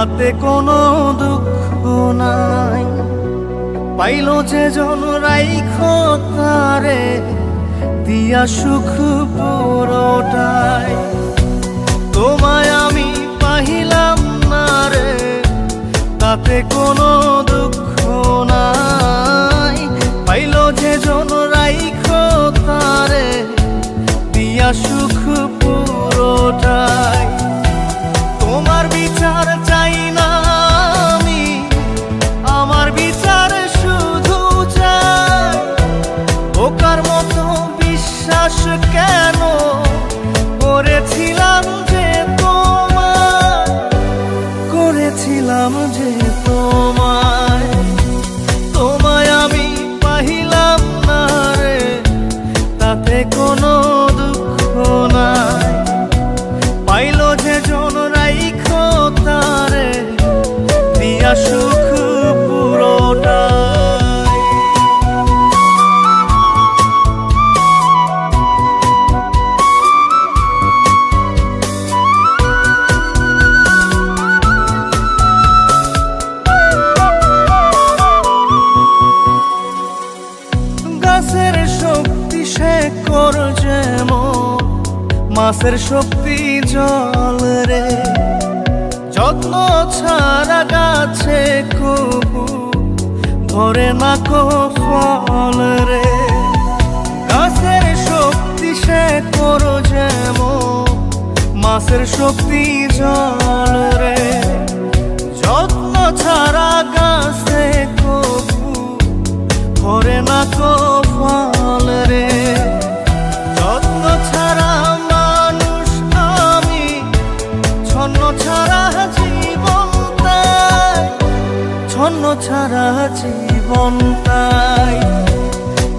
তাতে কোনো দুঃখ নাই। পাইলো যে জন রাইখো তারে দিয়া সুখ পুরোটাই। তোমায় আমি পাহিলাম না রে, তাতে কোনো দুঃখ নাই। পাইলো যে জন রাইখো তারে দিয়া সুখ পুরোটাই। তোমার বিচার চাই না আমি, আমার বিচার শুধু চাই। বোকার মতো বিশ্বাস কেন করেছিলাম যে তোমায়, করেছিলাম যে তোমায়। তোমায় আমি পাহিলাম না রে, তাতে কোনো দুঃখ নাই। পাইলো যে জন রাইখো তারে দিয়া সুখ পুরোটাই। গাছের শক্তি শেকর যেমন, মাছের শক্তি জল রে। যত্ন ছাড়া গাছে কবু ধরে না কো ফল রে। গাছের শক্তি শেকর যেমন, মাছের শক্তি জল রে। যত্ন ছাড়া গাছে কবু ধরে না কো ফল রে। যত্ন ছাড়া মানুষ আমি, ছন্ন ছাড়া জীবন তাই, ছন্ন ছাড়া জীবন তাই।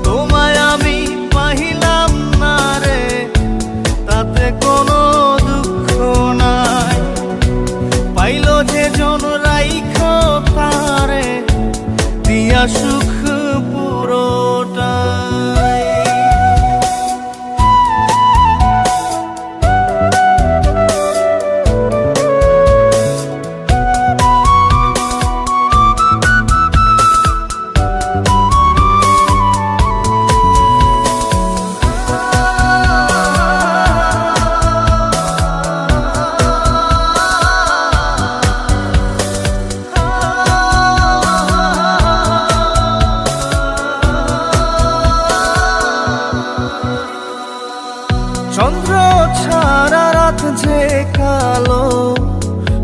তোমায় আমি পাহিলাম না রে, তাতে কোনো দুঃখ নাই। পাইলো যে জন রাইখো তারে দিয়া সুখ পুরোটাই। চন্দ্র ছাড়া রাত যে কালো,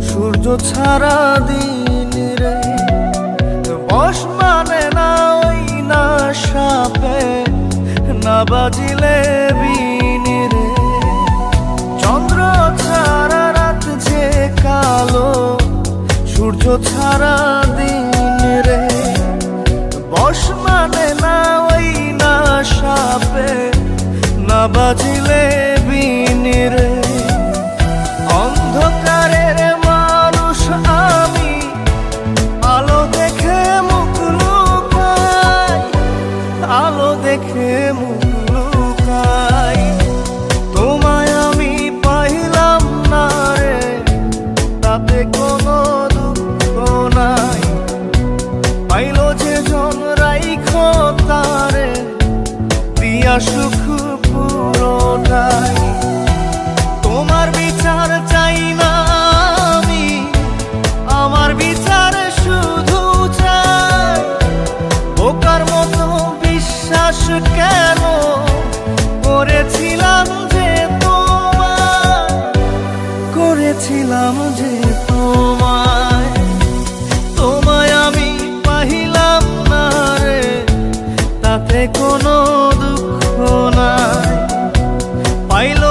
সূর্য ছাড়া দিন রে। বশ মানে না ওই না সাপে, না বাজিলে বিন রে। চন্দ্র ছাড়া রাত যে কালো, সূর্য ছাড়া দিন রে। বশ মানে না ওই না সাপে, না বাজিলে বিন রে। অন্ধকারের মানুষ আমি, আলো দেখে মুখ লুকাই, আলো দেখে মুখ লুকাই। তোমায় আমি পাইলাম না রে, তাতে কোনো দুঃখ নাই। পাইলো যে জন রাইখো তারে দিয়া সুখ পুরোটাই। তোমার বিচার চাই না আমি, আমার বিচার শুধু চাই। বোকার মতো বিশ্বাস কেন করেছিলাম যে তোমায়, করেছিলাম যে তোমায়। তোমায় আমি পাহিলাম না রে, তাতে কোনো দুঃখ নাই। পাইলো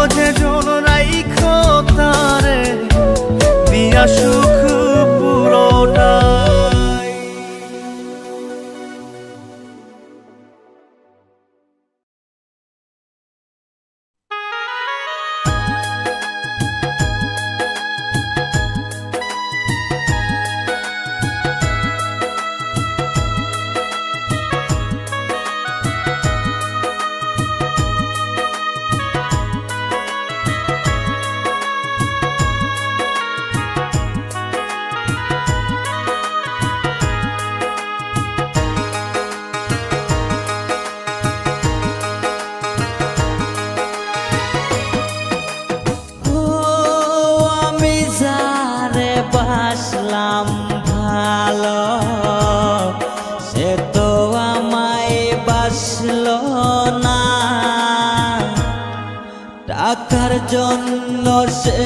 টাকার জন্য সে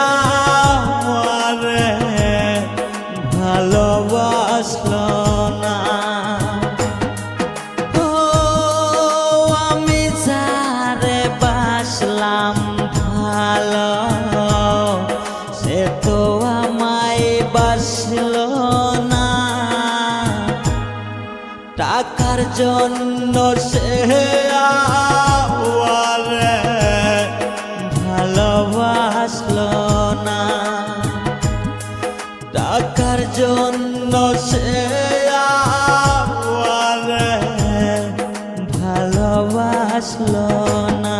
আমারে ভালোবাসলো না। ও আমি যারে বাসলাম ভালো, সে তো আমায় বাসলো না। টাকার জন্য সে আমারে ভালোবাসলো না। টাকার জন্য সে আমারে ভালোবাসলো না।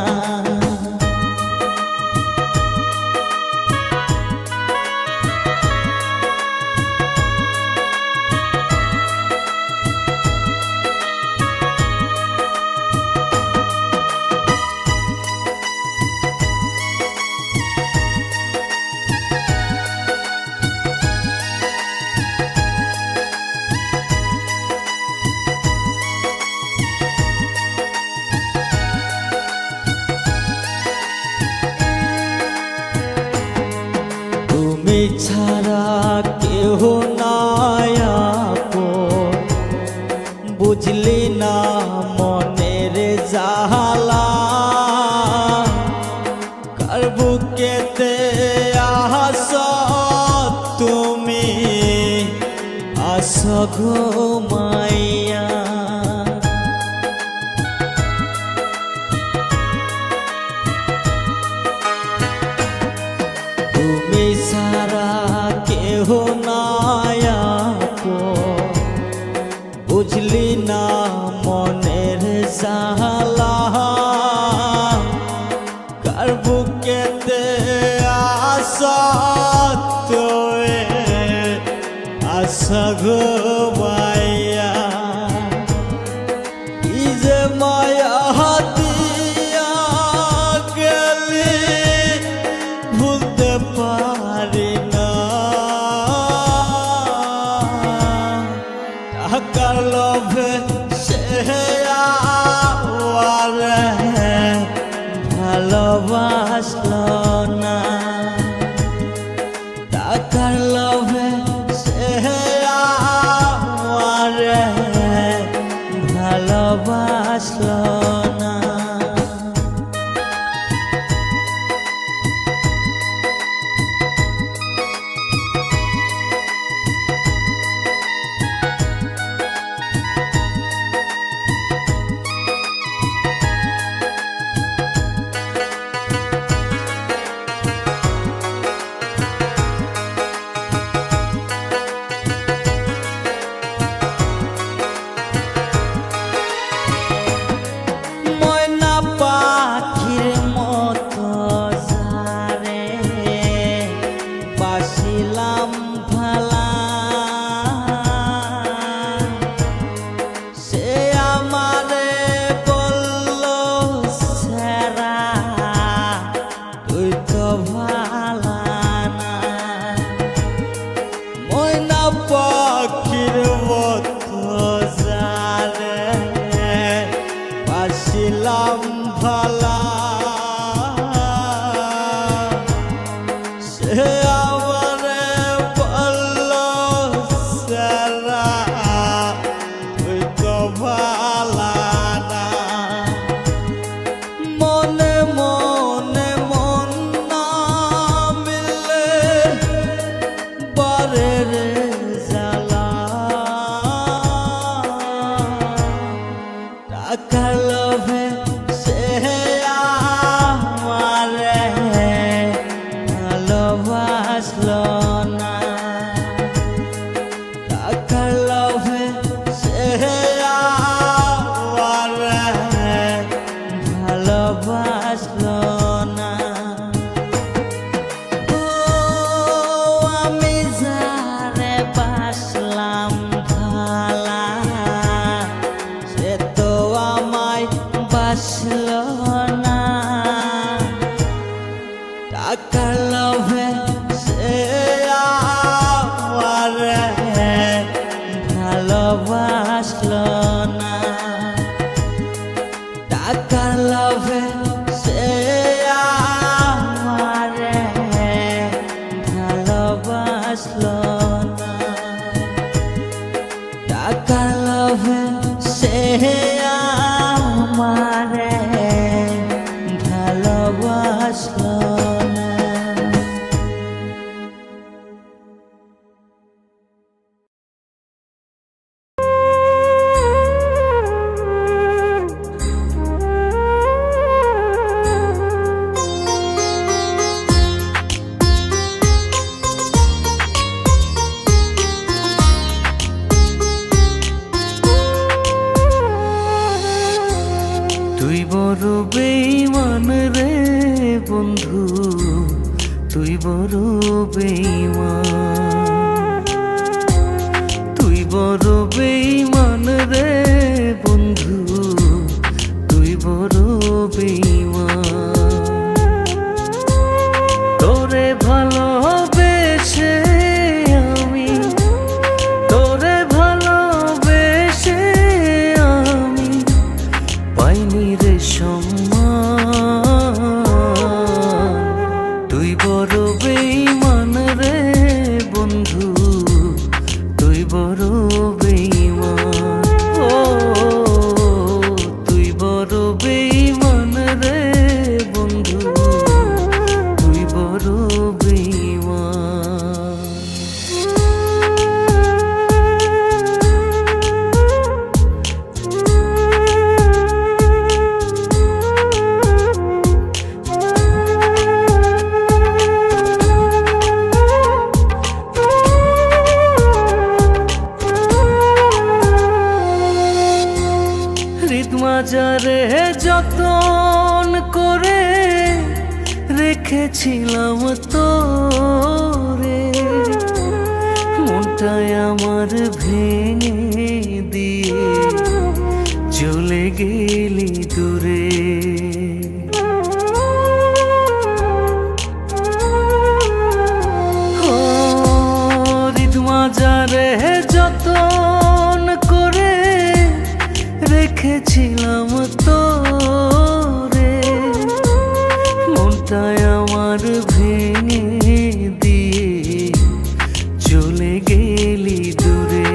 তুমি ছাড়া কেহ নাই আপন, বুঝলি না মনের জালা। কার বুকেতে আস তুমি আস ঘুমাইয়া। তুমি সারা কেহ নাই আপন, বুঝলি না মনের জালা। কার বুকেতে আস তুই আস ঘুমাইয়া। কি যে মায়া দিয়া গেলি ভুলতে পারি না। টাকার লোভে সে আমারে ভালোবাসলো না। টাকার লোভে সে আমারে ভালোবাসলো না। ময়না পাখির মতো যারে বাসিলাম ভালা, সে আমারে বলল সেরা তুই তো ভালা না। ময়না পাখির মতো যারে বাসিলাম ভালা, সে আমারে বলল সেরা তুই তো ভালা না। মনে মনে মন না মিলে বারে রে জ্বালা। টাকার লোভে সে আমারে ভালোবাসলো না। টাকার লোভে সে আমারে ভালোবাসলো না। ও আমি যারে বাসলাম ভালা, সে তো আমায় বাসলো না। টাকার লোভে সে আমারে ভালোবাসলো না। টাকার লোভে সে বাসলো না। তুই বড় বেঈমান রে বন্ধু, তুই বড় বেঈমান, তুই বড় বেঈমান রে বন্ধু, তুই বড় বেঈমান। তোরে ভালোবেসে আমি, তোরে ভালোবেসে আমি পাইনি রে সম্মান। তুই বড় বেঈমান রে বন্ধু, তুই বড় বেঈমান। ও তুই বড় বেঈমান রে বন্ধু, তুই বড় বেঈমান। মাজারে যতন করে রেখেছিলাম তোরে, মনটায় আমার ভেঙে দিয়ে চলে গেলি দূরে। মাজারে যতন করে রেখেছিলাম তোরে, মনটায় আমার ভেঙে দিয়ে চলে গেলি দূরে।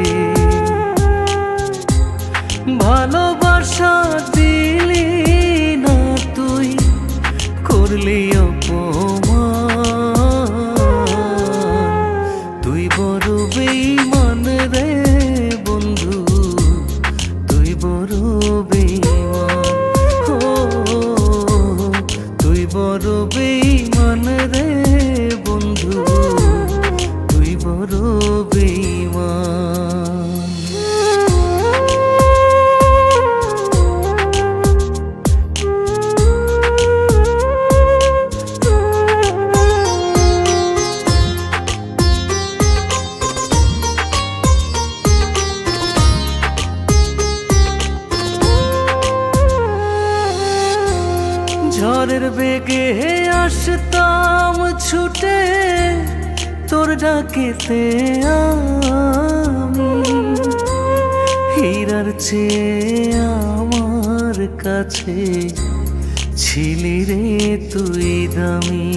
ভালোবাসা দিলি না তুই, করলি অপমান। তুই বড় বেঈমান রে বন্ধু, তুই বড় বেঈমান। ও তুই বড় বেঈমান রে বন্ধু, তুই বড় বেঈমান। ঝড়ের বেগে আসতাম ছুটে তোর ডাকেতে আমি, হীরার চেয়ে আমার কাছে ছিলি রে তুই দামি।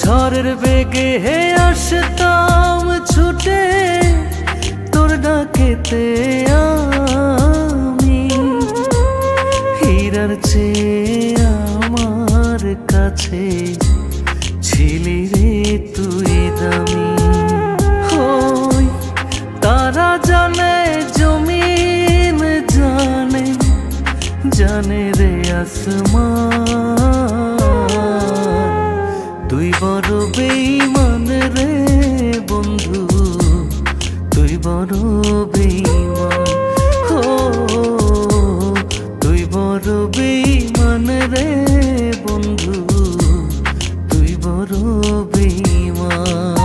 ঝড়ের বেগে আসতাম ছুটে তোর ডাকেতে আমি, হীরার চেয়ে আমার কাছে ছিলি রে তুই দামি। হই তারা জানে জমিন জানে, জানে রে আসমান। তুই বড় বেঈমান রে বন্ধু, তুই বড় বেঈমান। ও তুই বড় বেঈমান রে বন্ধু, তুই বড় বেঈমান।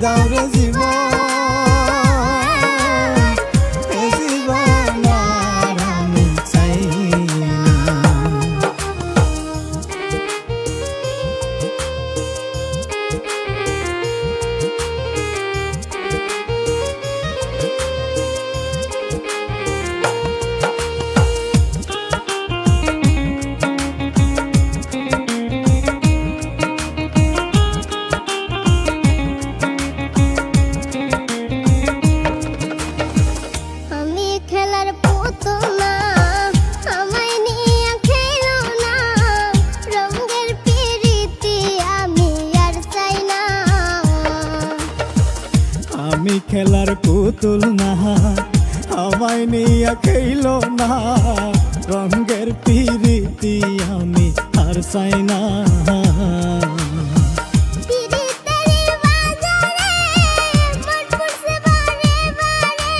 দাও রে জীবন, এ জীবন আর আমি চাই না। আমি খেলার পুতুল না, আমায় নিয়ে খেলো না, রঙের পিরিতি আমি আর চাই না। আমি খেলার পুতুল না, আমায় নিয়ে খেলো না, রঙের পিরিতি আমি আর চাই না। পিরিতের বাজারে মন পড়ছে বারে বারে,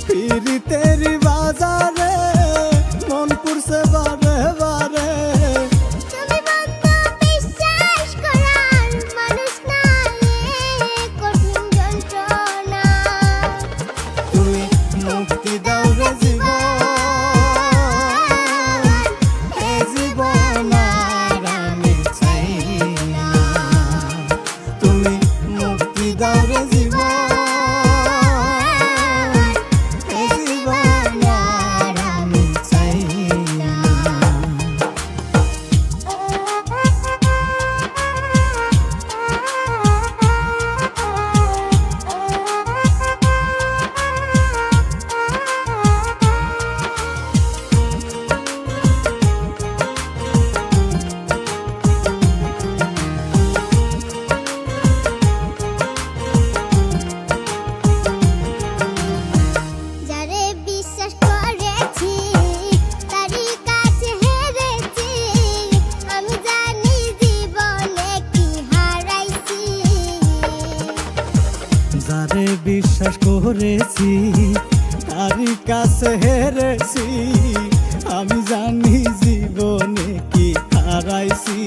পিরিতের বাজারে মন পুরছে বারে বারে, তুমি বন্ধু বিশ্বাস করার মানুষ না, এ কঠিন যন্ত্রণা। তুমি মুক্তি দাও রে জীবন, এ জীবন আর আমি চাই না। তুমি মুক্তি দাও রে জীবন, এ জীবন আর আমি চাই না। যারে বিশ্বাস করেছি তারই কাছে হেরেছি, আমি জানি জীবনে কি হারাইছি। যারে বিশ্বাস করেছি তারই কাছে হেরেছি, আমি জানি জীবনে কি হারাইছি।